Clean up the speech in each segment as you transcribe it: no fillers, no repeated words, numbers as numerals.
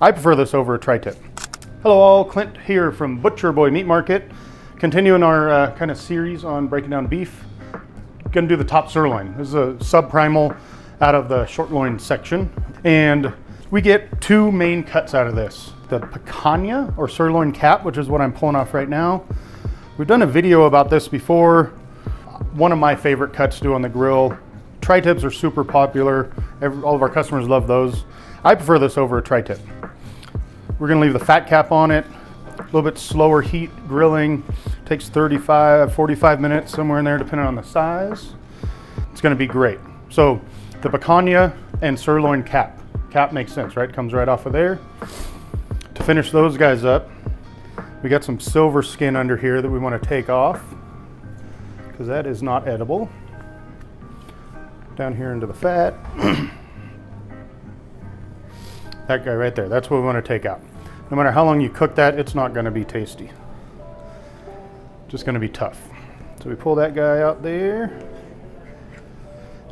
I prefer this over a tri-tip. Hello all, Clint here from Butcher Boy Meat Market. Continuing our kind of series on breaking down beef. Gonna do the top sirloin. This is a subprimal out of the short loin section. And we get two main cuts out of this. The picanha or sirloin cap, which is what I'm pulling off right now. We've done a video about this before. One of my favorite cuts to do on the grill. Tri-tips are super popular. All of our customers love those. I prefer this over a tri-tip. We're gonna leave the fat cap on it. A little bit slower heat grilling. Takes 35, 45 minutes, somewhere in there, depending on the size. It's gonna be great. So the picanha and sirloin cap. Cap makes sense, right? Comes right off of there. To finish those guys up, we got some silver skin under here that we wanna take off because that is not edible. Down here into the fat. That guy right there, that's what we want to take out. No matter how long you cook that, it's not going to be tasty. Just going to be tough. So we pull that guy out there.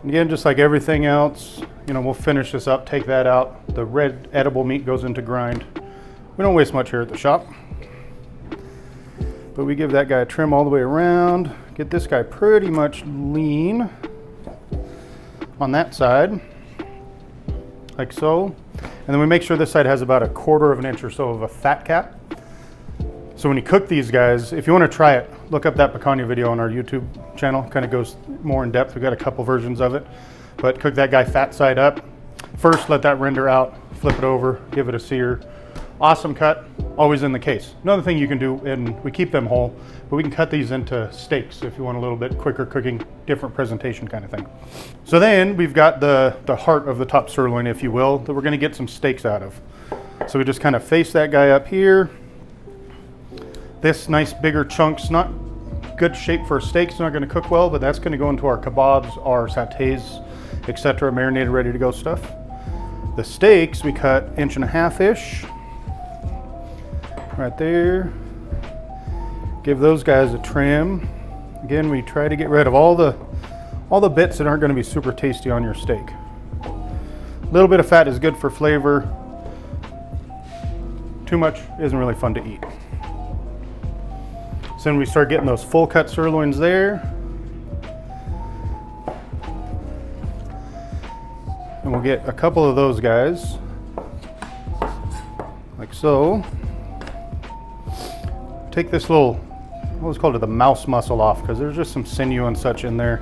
And again, just like everything else, you know, we'll finish this up, take that out. The red edible meat goes into grind. We don't waste much here at the shop. But we give that guy a trim all the way around. Get this guy pretty much lean on that side, like so. And then we make sure this side has about 1/4 of an inch or so of a fat cap. So when you cook these guys, if you want to try it, look up that picanha video on our YouTube channel. Kind of goes more in depth. We've got a couple versions of it. But cook that guy fat side up. First, let that render out, flip it over, give it a sear. Awesome cut, always in the case. Another thing you can do, and we keep them whole, but we can cut these into steaks if you want a little bit quicker cooking, different presentation kind of thing. So then we've got the heart of the top sirloin, if you will, that we're gonna get some steaks out of. So we just kind of face that guy up here. This nice bigger chunk's not good shape for a steak, it's not gonna cook well, but that's gonna go into our kebabs, our sautés, etc., marinated, ready to go stuff. The steaks we cut 1.5-inch-ish. Right there. Give those guys a trim. Again, we try to get rid of all the bits that aren't going to be super tasty on your steak. A little bit of fat is good for flavor. Too much isn't really fun to eat. So then we start getting those full cut sirloins there. And we'll get a couple of those guys, like so. Take this little, what was called the mouse muscle off, because there's just some sinew and such in there.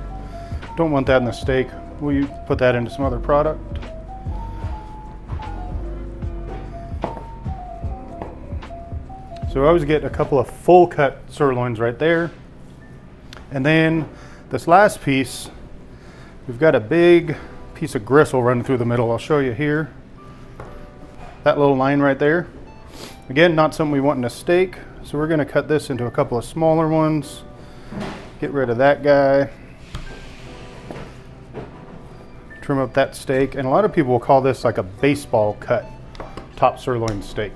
Don't want that in the steak. We'll put that into some other product. So we always get a couple of full cut sirloins right there. And then this last piece, we've got a big piece of gristle running through the middle. I'll show you here. That little line right there. Again, not something we want in a steak. So we're going to cut this into a couple of smaller ones. Get rid of that guy. Trim up that steak. And a lot of people will call this like a baseball cut top sirloin steak.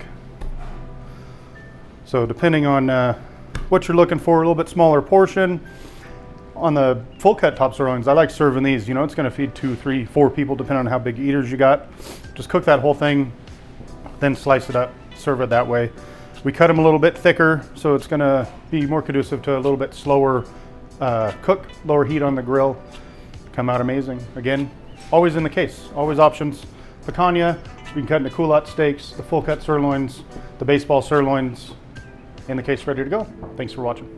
So depending on what you're looking for, a little bit smaller portion. On the full cut top sirloins, I like serving these. You know, it's going to feed 2, 3, 4 people depending on how big eaters you got. Just cook that whole thing, then slice it up, serve it that way. We cut them a little bit thicker, so it's gonna be more conducive to a little bit slower cook, lower heat on the grill. Come out amazing. Again, always in the case, always options. Picanha, we can cut into culotte steaks, the full cut sirloins, the baseball sirloins, in the case ready to go. Thanks for watching.